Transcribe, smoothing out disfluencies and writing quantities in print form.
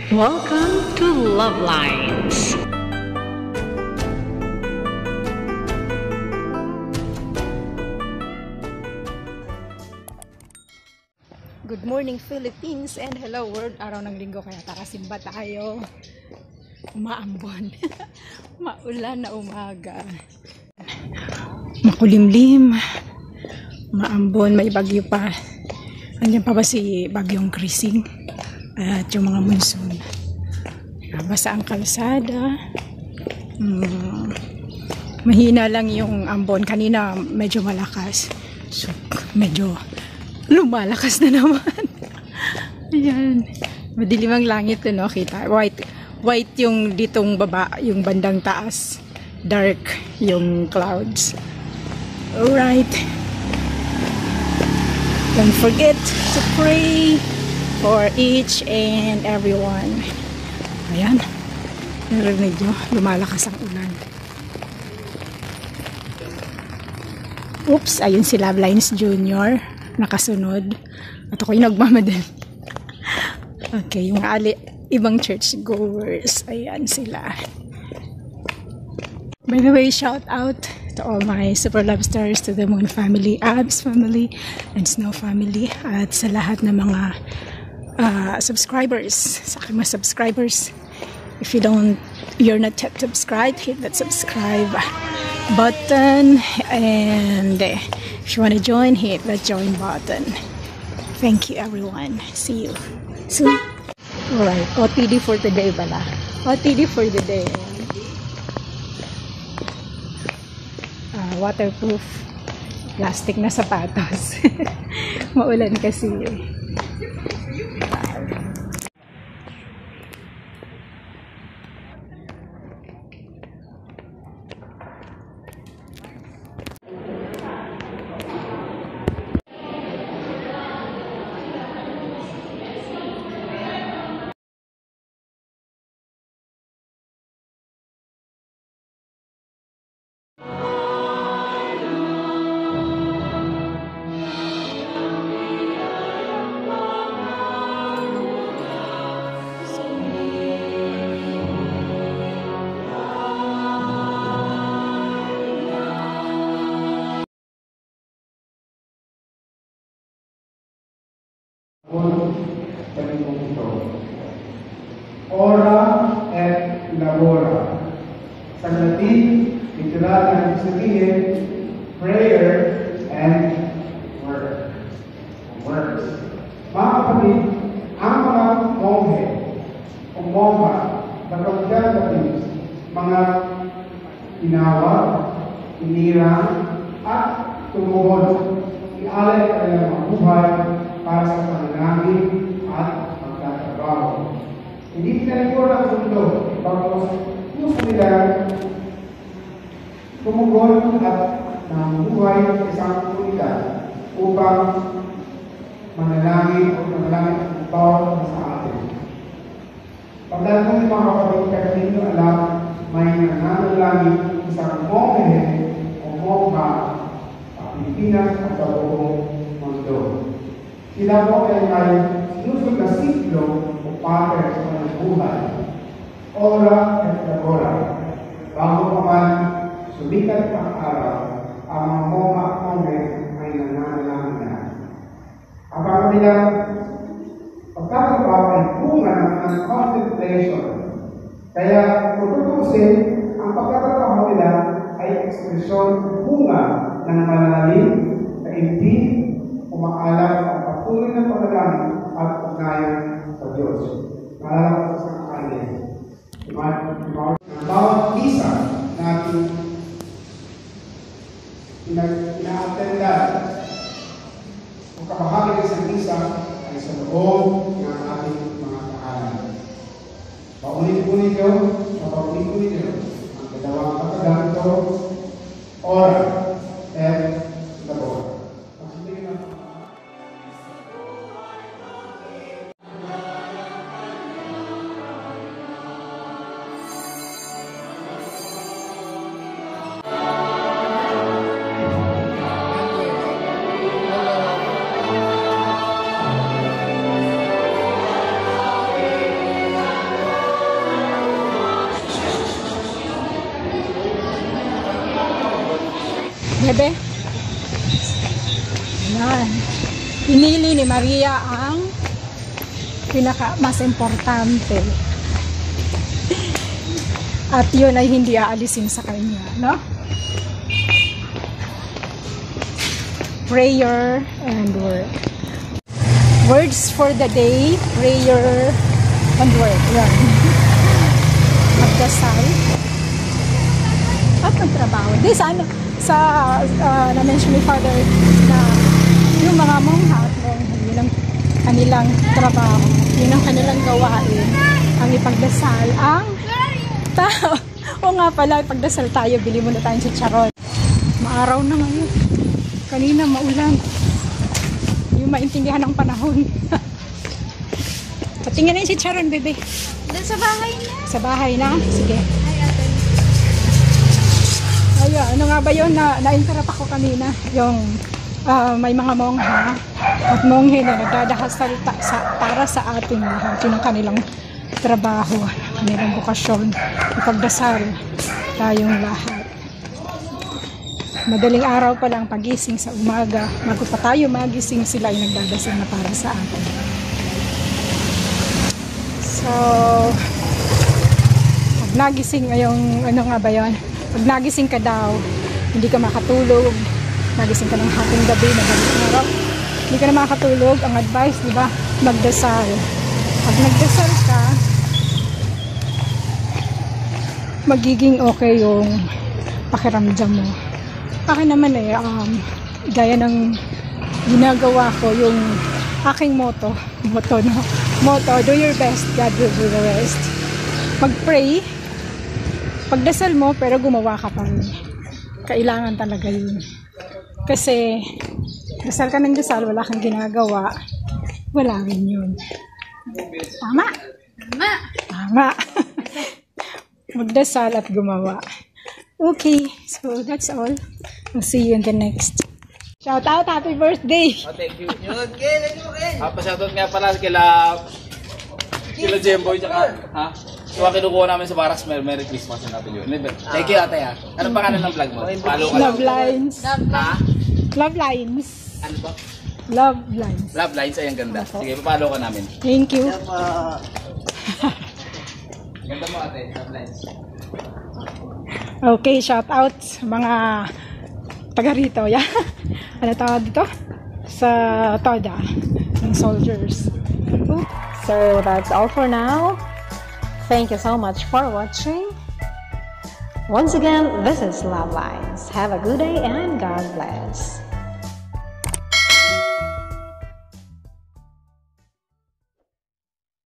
Welcome to Love Lines. Good morning Philippines and hello world. Araw ng linggo kaya takasimba tayo. Umaambon. Maulan na umaga. Makulimlim. Maambon, may bagyo pa. Andiyan pa ba si bagyong Krising? At yung mga monsoon. Basa ang kalsada. Mahina lang yung ambon. Kanina medyo malakas. So, medyo lumalakas na naman. Ayan. Madilim ang langit, no? Kita. White yung ditong baba, yung bandang taas. Dark yung clouds. Alright. Don't forget to pray for each and everyone. Ayan. Narinig nyo, lumalakas ang ulan. Oops, ayun si Love Lines Junior. Nakasunod. At ako'y nagmamadali. Okay, yung ibang church goers. Ayan sila. By the way, shout out to all my Super Love Stars, to the Moon family, Abs family, and Snow family. At sa lahat ng mga subscribers, sa aking mga subscribers. If you're not yet subscribed, hit that subscribe button, and if you want to join, hit that join button. Thank you everyone. See you soon. Alright, OTD for today pala. OTD for the day. Waterproof plastic na sapatos. Maulan kasi. Ora et labora. Sa Latin, literal na sabihin, prayer and work. Works. Mga kapatid, ang mga monghe o monga na pagkakapit, mga ginawa, inirang, at tumuhod, ialay kanilang mga buhay para sa pananangin at pagtatrabaho. Hindi tinalikuran ang mundo, bagos gusto nila tumugon at namubuhay sa isang komunidad upang manalangin ang bawat sa atin. Pagdating ng mga kapatid, kahit ninyo alam, may nananalangin isang monghe o mongha sa Pilipinas at sa buong mundo. Sila po ay may sinusod na siklo o pattern sa mga buhay. Ora at labora. Bago pa man sumikat ang araw, ang mga mongha at monghe ay nananalangin na. Ang kanilang pagkakabaw ay bunga ng contemplation. Kaya kung tutusin, ang pagkakabaw nila ay ekspresyon bunga ng malalim na hindi umaalam ang patuloy ng panalangin at ugnayan sa Diyos. Naalala ko sa kanin. Ang bawat isa natin ina-attenda o kabahagi ng isang isa ay sa loob ng ating mga kahalan. Paulit-ulit nyo, paulit-ulit nyo ang dalawang pagkaganto, ora, and labor. Bebe. Ayan. Pinili ni Maria ang mas importante. At yun ay hindi aalisin sa kanya, no? Prayer and work. Words for the day, prayer and work. Yan. Magdasal at magtrabaho. Di na-mention ni Father na yung mga mongha at mongha, yun ang kanilang trabaho, yun ang kanilang gawain, ang ipagdasal ang tao. O nga pala, ipagdasal tayo, bili muna tayong chicharon. Maaraw na ngayon. Kanina maulan. Yung maintindihan ng panahon. Patingin na yung chicharon, bebe. Doon sa bahay na. Sa bahay na? Sige. Ay, ano nga ba yun? Na-interrupt ako kanina. Yung may mga mongha at monghe na nagdadahasal para sa ating lahat. Yun ang kanilang trabaho, kanilang bukasyon. Ipagdasal tayong lahat. Madaling araw pa lang pagising sa umaga, bago pa tayo magising, sila ay nagdadasal na para sa atin. So, pag nagising ngayong, ano nga ba yun? Pag nagising ka daw, hindi ka makatulog, nagising ka ng hating gabi, madaling araw, hindi ka na makatulog, ang advice, di ba? Magdasal. Pag nagdasal ka, magiging okay yung pakiramdam mo. Akin naman gaya ng ginagawa ko, yung aking motto, do your best, God will do the rest. Mag-pray, pagdasal mo, pero gumawa ka pa rin. Kailangan talaga yun. Kasi, dasal ka ng dasal, wala kang ginagawa, wala rin yun. Tama? Tama. Tama. Magdasal at gumawa. Okay, so that's all. We'll see you in the next. Shout out, happy birthday! Oh, thank you. Yun, pa-shoutout nga pala kila Jemboy tsaka, ha? So, kinukuha namin sa Barracks, Merry Christmas na natin yun. Thank you, ate, ha? Anong pangalan ng vlog mo? Follow ka. Love Lines. Ha? Love Lines. Ano ba? Love Lines. Love Lines, ay ang ganda. Sige, papalo ka namin. Thank you. Ganda mo, ate, Love Lines. Okay, shout out sa mga taga rito, yeah? Ano tawag dito? Sa Toda, ng soldiers. So that's all for now. Thank you so much for watching. Once again, this is Love Lines. Have a good day and God bless.